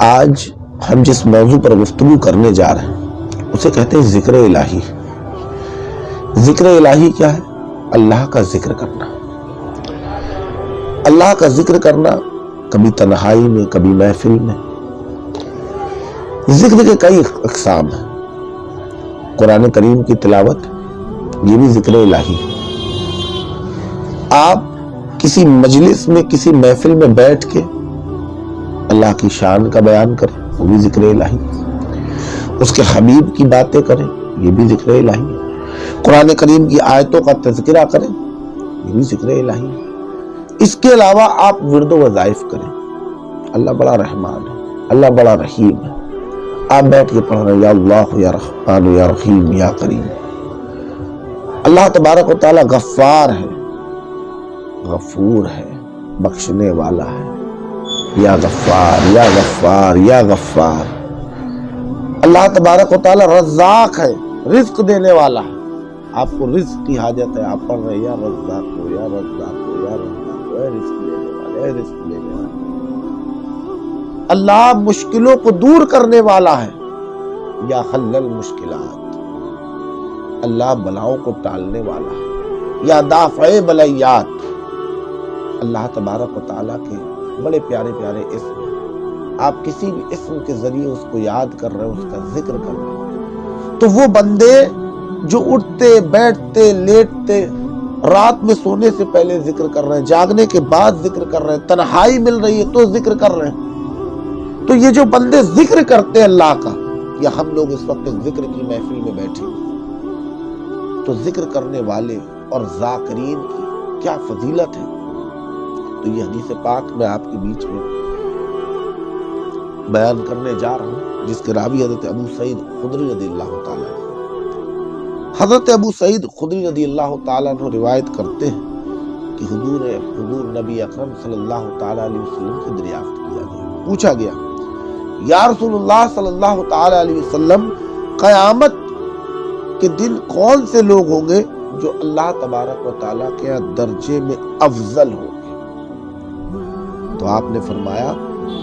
آج ہم جس موضوع پر گفتگو کرنے جا رہے ہیں اسے کہتے ہیں ذکر الہی۔ ذکر الہی کیا ہے؟ اللہ کا ذکر کرنا۔ اللہ کا ذکر کرنا کبھی تنہائی میں، کبھی محفل میں۔ ذکر کے کئی اقسام ہیں۔ قرآن کریم کی تلاوت، یہ بھی ذکر الہی ہے۔ آپ کسی مجلس میں، کسی محفل میں بیٹھ کے اللہ کی شان کا بیان کریں، وہ بھی ذکر الہی ہے۔ اس کے حبیب کی باتیں کریں، یہ بھی ذکر الہی ہے۔ قرآن کریم کی آیتوں کا تذکرہ کریں، یہ بھی ذکر الہی ہے۔ اس کے علاوہ آپ ورد و وظائف کریں۔ اللہ بڑا رحمان ہے، اللہ بڑا رحیم ہے۔ آپ بیٹھ کے پڑھ رہے ہیں یا اللہ یا رحمان یا رحیم یا کریم۔ اللہ تبارک و تعالی غفار ہے، غفور ہے، بخشنے والا ہے۔ یا غفار یا غفار یا غفار۔ اللہ تبارک و تعالی رزاق ہے، رزق دینے والا ہے۔ آپ کو رزق کی حاجت ہے، آپ پڑھ رہے ہیں یا رزاق ہو یا رزاق ہو یا رزاق ہو، اے رزق دینے والے، اے رزق دینے والے۔ اللہ مشکلوں کو دور کرنے والا ہے، یا حل المشکلات۔ اللہ بلاؤں کو ٹالنے والا ہے، یا دافع بلیات۔ اللہ تبارک و تعالیٰ کے بڑے پیارے پیارے اسم ہیں۔ آپ کسی بھی اسم کے ذریعے اس کو یاد کر رہے ہیں، اس کا ذکر کر رہے ہیں، تو وہ بندے جو اٹھتے بیٹھتے لیٹتے رات میں سونے سے پہلے ذکر کر رہے ہیں، جاگنے کے بعد ذکر کر رہے ہیں، تنہائی مل رہی ہے تو ذکر کر رہے ہیں، تو یہ جو بندے ذکر کرتے ہیں اللہ کا، یا ہم لوگ اس وقت ذکر کی محفل میں بیٹھے ہیں، تو ذکر کرنے والے اور ذاکرین کی کیا فضیلت ہے۔ تو یہ حدیث پاک میں آپ کے بیچ میں بیان کرنے جا رہا ہوں، جس کے راوی حضرت ابو سعید خدری رضی اللہ تعالیٰ عنہ۔ حضرت ابو سعید خدری رضی اللہ تعالیٰ عنہ روایت کرتے ہیں کہ حضور نبی اکرم صلی اللہ تعالیٰ علیہ وسلم سے دریافت کیا گیا، پوچھا گیا یا رسول اللہ صلی اللہ تعالیٰ علیہ وسلم، قیامت کے دن کون سے لوگ ہوں گے جو اللہ تبارک و تعالیٰ کے درجے میں افضل ہوں گے؟ تو آپ نے فرمایا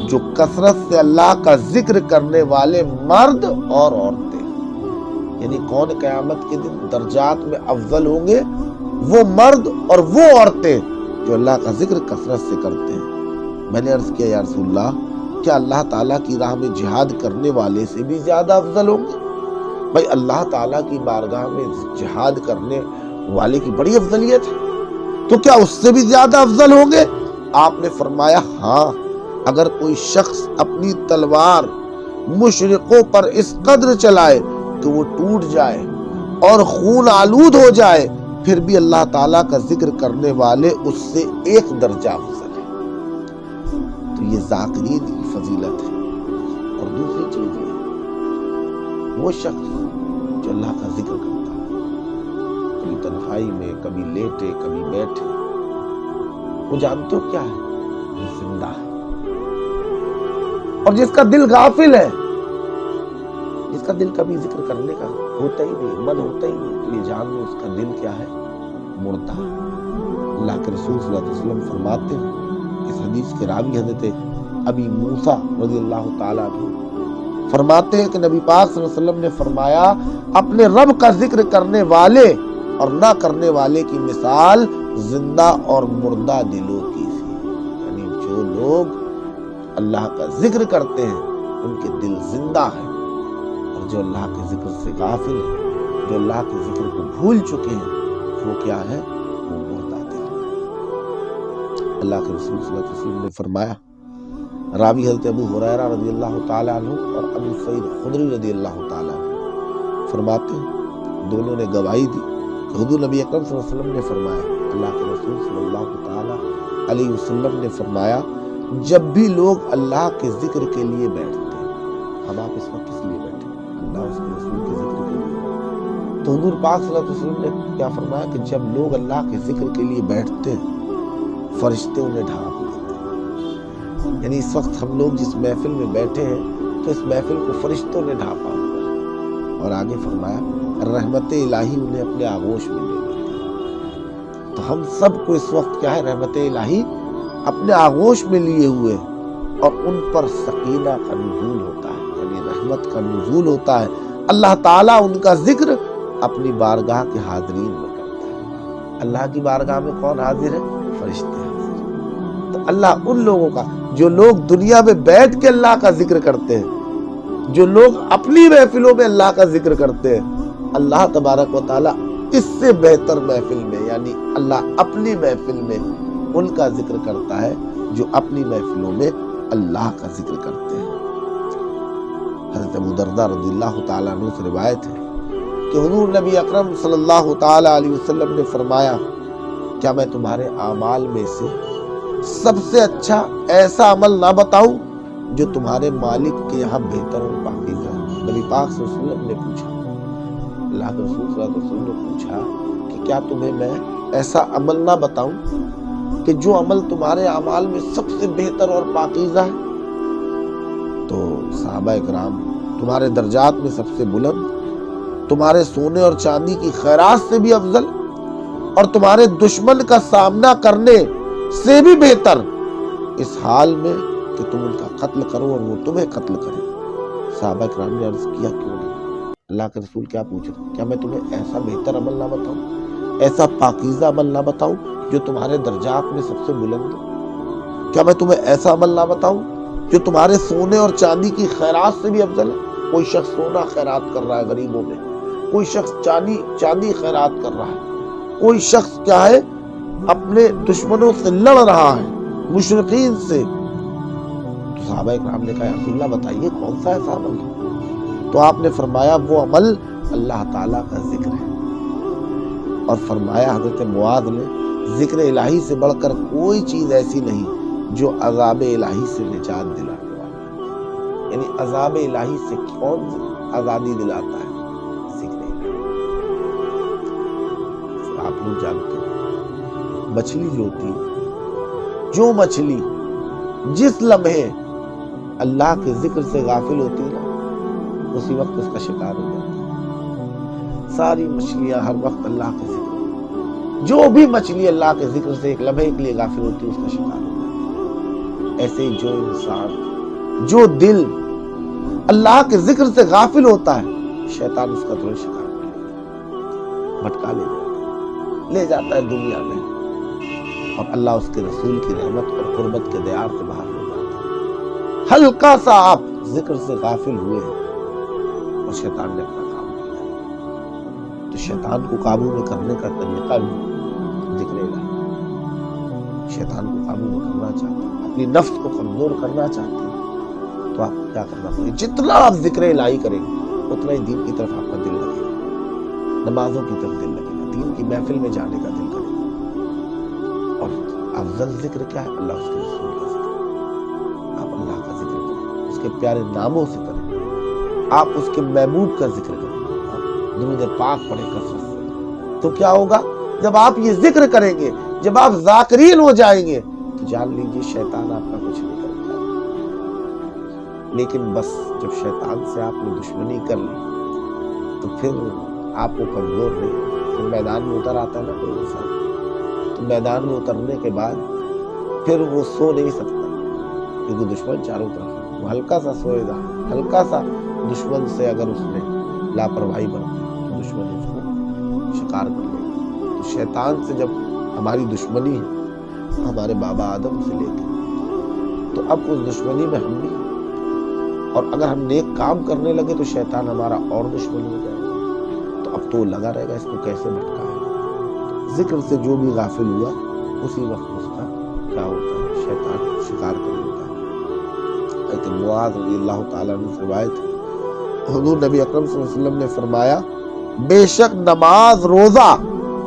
جو کثرت سے اللہ کا ذکر کرنے والے مرد اور عورتیں۔ یعنی کون قیامت کے دن درجات میں افضل ہوں گے؟ وہ مرد اور وہ عورتیں جو اللہ کا ذکر کثرت سے کرتے ہیں۔ میں نے عرض کیا یا رسول اللہ، کیا اللہ تعالیٰ کی راہ میں جہاد کرنے والے سے بھی زیادہ افضل ہوں گے؟ بھائی اللہ تعالیٰ کی بارگاہ میں جہاد کرنے والے کی بڑی افضلیت ہے، تو کیا اس سے بھی زیادہ افضل ہوں گے؟ آپ نے فرمایا ہاں، اگر کوئی شخص اپنی تلوار مشرقوں پر اس قدر چلائے کہ وہ ٹوٹ جائے اور خون آلود ہو جائے، پھر بھی اللہ تعالیٰ کا ذکر کرنے والے اس سے ایک درجہ افضل ہے۔ تو یہ ذاکرین کی فضیلت ہے۔ اور دوسری چیز یہ، وہ شخص جو اللہ کا ذکر کرتا ہے، کبھی تنہائی میں، کبھی لیٹے، کبھی بیٹھے، وہ جانتے ہو کیا ہے؟ وہ زندہ ہے۔ اور جس کا دل غافل ہے، جس کا دل کبھی ذکر کرنے کا ہوتا ہی نہیں، من ہوتا ہی نہیں، تو یہ جان لو اس کا دل کیا ہے؟ مردہ ہے۔ اللہ کے رسول صلی اللہ علیہ وسلم فرماتے ہیں، اس حدیث کے راوی حضرت ابی موسیٰ رضی اللہ تعالیٰ عنہ فرماتے ہیں کہ نبی پاک صلی اللہ علیہ وسلم نے فرمایا اپنے رب کا ذکر کرنے والے اور نہ کرنے والے کی مثال زندہ اور مردہ دلوں کی سی۔ یعنی جو لوگ اللہ کا ذکر کرتے ہیں ان کے دل زندہ ہیں، اور جو اللہ کے ذکر سے غافل ہیں، جو اللہ کے ذکر کو بھول چکے ہیں، وہ کیا ہے؟ وہ مردہ دل ہے۔ اللہ کے رسول صلی اللہ علیہ وسلم نے فرمایا، راوی حضرت ابو ہریرہ رضی اللہ تعالیٰ عنہ اور ابو سعید خدری رضی اللہ تعالیٰ عنہ فرماتے ہیں، دونوں نے گواہی دی کہ حضور نبی اکرم صلی اللہ علیہ وسلم نے فرمایا، اللہ کے رسول صلی اللہ تعالیٰ علیہ وسلم نے فرمایا، جب بھی لوگ اللہ کے ذکر کے لیے بیٹھتے ہیں، ہم آپ اس وقت کس لیے بیٹھے ہیں؟ اللہ اس کے رسول کے ذکر کے لیے۔ تو حضور پاک صلی اللہ علیہ وسلم نے کیا فرمایا کہ جب لوگ اللہ کے ذکر کے لیے بیٹھتے ہیں، فرشتے انہیں ڈھانپ لیتے ہیں۔ یعنی اس وقت ہم لوگ جس محفل میں بیٹھے ہیں تو اس محفل کو فرشتوں نے ڈھانپا ہوا ہے۔ اور آگے فرمایا رحمت الہی انہیں اپنے آغوش میں لے لیتی ہے۔ تو ہم سب کو اس وقت کیا ہے؟ رحمت الہی اپنے آغوش میں لیے ہوئے، اور ان پر سکینہ کا نزول ہوتا ہے، یعنی رحمت کا نزول ہوتا ہے۔ اللہ تعالیٰ ان کا ذکر اپنی بارگاہ کے حاضرین میں کرتا ہے۔ اللہ کی بارگاہ میں کون حاضر ہے؟ فرشتے حاضر ہیں۔ تو اللہ ان لوگوں کا، جو لوگ دنیا میں بیٹھ کے اللہ کا ذکر کرتے ہیں، جو لوگ اپنی محفلوں میں اللہ کا ذکر کرتے ہیں، اللہ تبارک و تعالیٰ اس سے بہتر محفل میں، یعنی اللہ اپنی محفل میں ان کا ذکر کرتا ہے جو اپنی محفلوں میں اللہ کا ذکر کرتے ہیں۔ حضرت ابو درداء رضی اللہ تعالیٰ عنہ سے روایت ہے کہ حضور نبی اکرم صلی اللہ تعالیٰ علیہ وسلم نے فرمایا، کیا میں تمہارے اعمال میں سے سب سے اچھا ایسا عمل نہ بتاؤں جو تمہارے مالک کے یہاں بہتر اور پاکیزہ ہے؟ نبی پاک صلی اللہ علیہ وسلم نے پوچھا، اللہ کے رسول صلی اللہ علیہ وسلم نے پوچھا کہ کیا تمہیں میں ایسا عمل نہ بتاؤں کہ جو عمل تمہارے اعمال میں سب سے بہتر اور پاکیزہ ہے؟ تو صحابہ اکرام، تمہارے درجات میں سب سے بلند، تمہارے سونے اور چاندی کی خیرات سے بھی افضل، اور تمہارے دشمن کا سامنا کرنے سے بھی بہتر، اس حال میں کہ تم ان کا قتل کرو اور وہ تمہیں قتل کرے۔ صحابہ اکرام نے عرض کیا، کیوں نہیں؟ اللہ کے رسول کیا پوچھ رہے؟ کیا میں تمہیں ایسا بہتر عمل نہ بتاؤں، ایسا پاکیزہ عمل نہ بتاؤں جو تمہارے درجات میں سب سے بلند ہے؟ کیا میں تمہیں ایسا عمل نہ بتاؤں جو تمہارے سونے اور چاندی کی خیرات سے بھی افضل ہے؟ کوئی شخص سونا خیرات کر رہا ہے غریبوں میں، کوئی شخص چاندی خیرات کر رہا ہے، کوئی شخص کیا ہے اپنے دشمنوں سے لڑ رہا ہے، مشرکین سے۔ تو صحابہ اکرام نے کہا، یا رسول اللہ بتائیے کون سا ایسا عمل ہے؟ تو آپ نے فرمایا، وہ عمل اللہ تعالیٰ کا ذکر ہے۔ اور فرمایا حضرت معاذ نے، ذکر الہی سے بڑھ کر کوئی چیز ایسی نہیں جو عذاب الہی سے نجات دلانے والی، یعنی عذاب الہی سے کون آزادی دلاتا ہے؟ ذکر الہی۔ آپ لوگ جانتے ہیں مچھلی جو ہوتی ہے، جو مچھلی جس لمحے اللہ کے ذکر سے غافل ہوتی ہے نا، اسی وقت اس کا شکار ہو جاتا ہے۔ ساری مچھلیاں ہر وقت اللہ کے ذکر، جو بھی مچھلی اللہ کے ذکر سے ایک لمحے کے لیے غافل ہوتی ہے اس کا شکار ہو جاتا ہے۔ ایسے ہی جو انسان، جو دل اللہ کے ذکر سے غافل ہوتا ہے، شیطان اس کا ترنت شکار کر لیتا ہے، بھٹکا لے جاتا ہے دنیا میں، اور اللہ اس کے رسول کی رحمت اور قربت کے دیار سے باہر لے جاتا ہے۔ ہلکا سا آپ ذکر سے غافل ہوئے ہیں اور شیطان نے اپنا کام کیا۔ تو شیطان کو قابو میں کرنے کا طریقہ بھی ذکر الہی۔ شیطان کو قابو میں کرنا چاہتے ہیں، اپنی نفس کو کمزور کرنا چاہتے ہیں، تو آپ کو کیا کرنا پڑے؟ جتنا آپ ذکر الہی کریں گے اتنا ہی دین کی طرف آپ کا دل لگے گا، نمازوں کی طرف دل لگے گا، دین کی محفل میں جانے کا دل کرے گا۔ اور افضل ذکر کیا ہے؟ اللہ اس کے رسول کا ذکر۔ آپ اللہ کا ذکر کریں، اس کے پیارے ناموں سے کریں، آپ اس کے محبوب کا ذکر کریں، درود پاک پڑھیں کثرت سے۔ تو کیا ہوگا؟ جب آپ یہ ذکر کریں گے، جب آپ ذاکرین ہو جائیں گے، تو جان لیجیے شیطان آپ کا کچھ نہیں کر پائے۔ لیکن بس جب شیطان سے آپ نے دشمنی کر لی تو پھر آپ کو کمزور نہیں، پھر میدان میں اتر آتا ہے نا کوئی انسان، تو میدان میں اترنے کے بعد پھر وہ سو نہیں سکتا، کیونکہ دشمن چاروں طرف ہے۔ وہ ہلکا سا سوئے گا، ہلکا سا دشمن سے اگر اس نے لاپرواہی برتی تو دشمن اس کو شکار کر لے گا۔ تو شیطان سے جب ہماری دشمنی ہے، ہمارے بابا آدم سے لے کے، تو اب اس دشمنی میں ہم بھی، اور اگر ہم نیک کام کرنے لگے تو شیطان ہمارا اور دشمن ہو جائے گا۔ تو اب تو لگا رہے گا اس کو کیسے بھٹکائے۔ ذکر سے جو بھی غافل ہوا اسی وقت اس کا کیا ہوتا ہے؟ شیطان شکار کر لیتا ہے۔ لیکن معاذ رضی اللہ تعالیٰ عنہ سے روایت ہے، حضور نبی اکرم صلی اللہ علیہ وسلم نے فرمایا، بے شک نماز، روزہ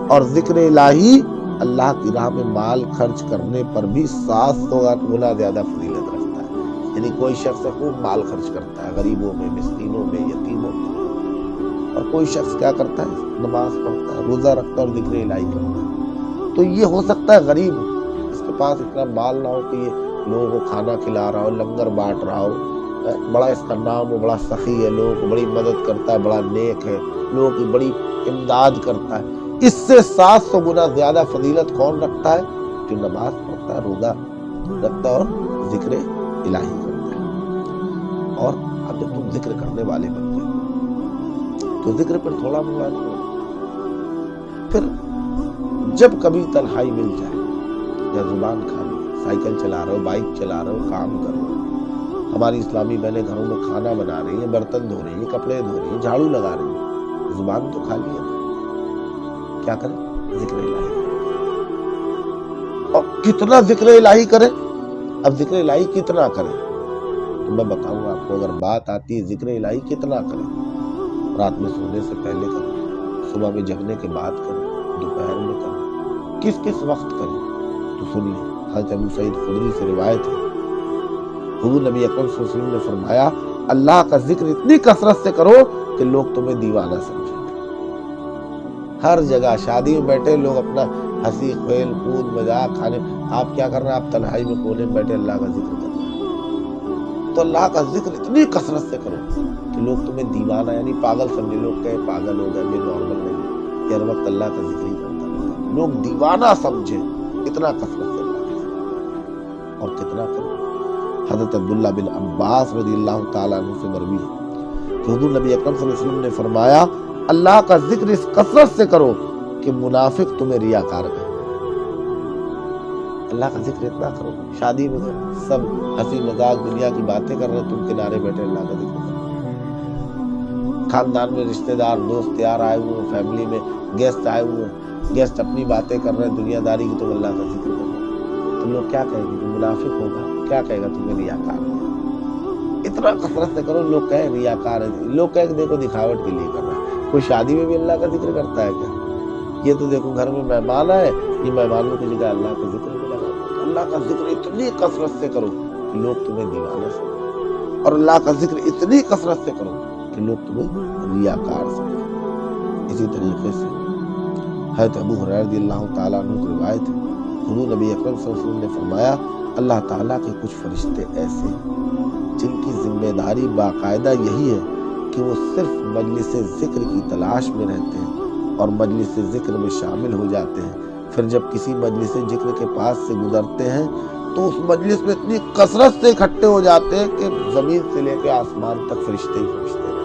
اور ذکر الہی اللہ کی راہ میں مال خرچ کرنے پر بھی 700 گنا زیادہ فضیلت رکھتا ہے۔ یعنی کوئی شخص خوب مال خرچ کرتا ہے غریبوں میں، مسکینوں میں، یتیموں میں، اور کوئی شخص کیا کرتا ہے؟ نماز پڑھتا ہے، روزہ رکھتا ہے اور ذکر الہی کرتا ہے۔ تو یہ ہو سکتا ہے غریب، اس کے پاس اتنا مال نہ ہو کہ یہ لوگوں کو کھانا کھلا رہا ہو، لنگر بانٹ رہا ہو، بڑا اس کا نام ہو، بڑا سخی ہے، لوگوں کو بڑی مدد کرتا ہے، بڑا نیک ہے، لوگوں کی بڑی امداد کرتا ہے۔ اس سے 700 گنا زیادہ فضیلت کون رکھتا ہے؟ جو نماز پڑھتا ہے، روزہ رکھتا ہے اور ذکر الہی کرتے ہیں۔ اور اب جب تم ذکر کرنے والے بن گئے تو ذکر پر تھوڑا موڑا نہیں ہوگا۔ پھر جب کبھی تنہائی مل جائے یا زبان کھانی، سائیکل چلا رہے ہو، بائک چلا رہے ہو، کام کر رہے ہو، ہماری اسلامی بہنیں گھروں میں کھانا بنا رہی ہیں، برتن دھو رہی ہیں، کپڑے دھو رہی ہیں، جھاڑو لگا رہی ہیں، زبان تو خالی ہے نا، کیا کریں؟ ذکر الہی کریں۔ اور کتنا ذکر الہی کریں؟ اب ذکر الہی کتنا کریں تو میں بتاؤں گا آپ کو۔ اگر بات آتی ہے ذکر الہی کتنا کریں، رات میں سونے سے پہلے کریں، صبح میں جگنے کے بعد کریں، دوپہر میں کریں، کس کس وقت کریں، تو سنیے۔ حضرت ابو سعید خدری سے روایت ہے، حضور نبی اکرم صلی اللہ علیہ وسلم نے فرمایا اللہ کا ذکر اتنی کثرت سے کرو کہ لوگ تمہیں دیوانہ سمجھیں۔ ہر جگہ شادی میں بیٹھے لوگ اپنا ہنسی کھیل کود مذاق کھانے، آپ کیا کر رہے ہیں؟ آپ تنہائی میں کونے میں بیٹھے اللہ کا ذکر کر رہے ہیں۔ تو اللہ کا ذکر اتنی کثرت سے کرو کہ لوگ تمہیں دیوانہ یعنی پاگل سمجھے، لوگ کہیں پاگل ہو گئے، یہ نارمل نہیں، ہر وقت اللہ کا ذکر ہی کرتا ہے، لوگ دیوانہ سمجھے، اتنا کثرت سے اللہ کا ذکر۔ اور کتنا کرو؟ حضرت عبداللہ بن عباس رضی اللہ تعالیٰ عنہ سے مروی ہے کہ حضور نبی اکرم صلی اللہ علیہ وسلم نے فرمایا اللہ کا ذکر اس کثرت سے کرو کہ منافق تمہیں ریاکار کہے۔ اللہ کا ذکر اتنا کرو، شادی میں سب ہنسی مذاق دنیا کی باتیں کر رہے ہیں، تم کنارے بیٹھے اللہ کا ذکر کرو۔ خاندان میں رشتہ دار دوست یار آئے ہوئے ہیں، فیملی میں گیسٹ آئے ہوئے ہیں، گیسٹ اپنی باتیں کر رہے ہیں دنیا داری کی، تم اللہ کا ذکر کرو تو لوگ کیا کہیں گے؟ جو منافق ہوگا کیا کہے گا؟ تمہیں ریاکار ہے۔ اتنا کثرت سے کرو لوگ کہیں ریاکار ہے، لوگ کہیں کہ دیکھو دکھاوٹ کے لیے کر رہا ہے۔ کوئی شادی میں بھی اللہ کا ذکر کرتا ہے کیا؟ یہ تو دیکھو گھر میں مہمان آئے، یہ مہمانوں کی جگہ اللہ کا ذکر بھی لگا۔ اللہ کا ذکر اتنی کثرت سے کرو کہ لوگ تمہیں دیوانہ سمجھیں، اور اللہ کا ذکر اتنی کثرت سے کرو کہ لوگ تمہیں ریاکار سمجھیں۔ اسی طریقے سے حضرت ابو ہریرہ رضی اللہ تعالیٰ عنہ کی روایت ہے، حضور نبی اکرم صلی اللہ علیہ وسلم نے فرمایا اللہ تعالیٰ کے کچھ فرشتے ایسے ہیں جن کی ذمہ داری باقاعدہ یہی ہے کہ وہ صرف مجلس ذکر کی تلاش میں رہتے ہیں اور مجلس ذکر میں شامل ہو جاتے ہیں، پھر جب کسی مجلس ذکر کے پاس سے گزرتے ہیں تو اس مجلس میں اتنی کثرت سے اکٹھے ہو جاتے ہیں کہ زمین سے لے کے آسمان تک فرشتے ہی فرشتے ہیں۔